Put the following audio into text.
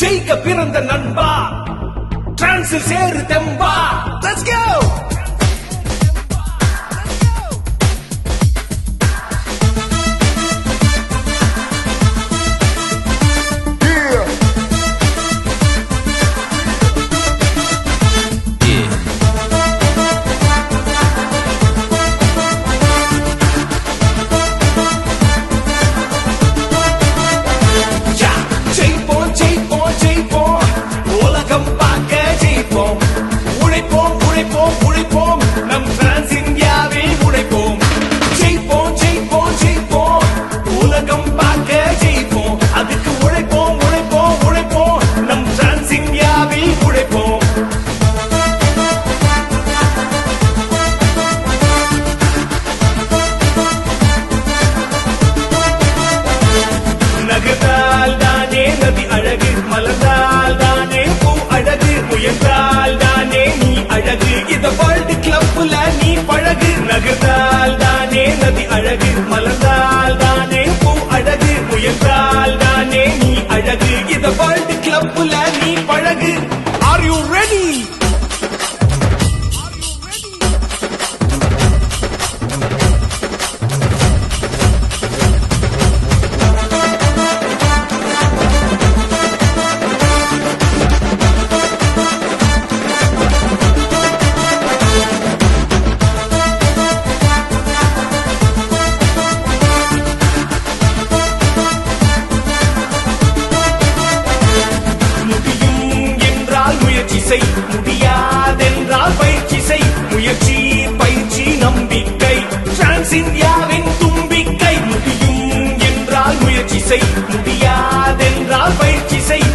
ஜெயிக்க பிறந்த நண்பா டிரான்ஸில் சேரு தெம்பா. Let's go. மலர்ந்தால் தானே பூ அழகு, முயன்றால் தானே நீ அழகு, இந்த வேர்ல்ட் கிளப்ல நீ பழகு. நகர்ந்தால் தானே நதி அழகு, மலர்ந்தால் தானே பூ அழகு, முயன்றால் தானே நீ அழகு, இந்த வேர்ல்ட் கிளப்ல நீ பழகு. Are you ready? முடியாதென்றால் பயிற்சி செய், முயற்சி பயிற்சி நம்பிக்கை, டிரான்ஸ் இந்தியாவின் தும்பிக்கை. முடியும் என்றால் முயற்சி செய், முடியாதென்றால் பயிற்சி செய்,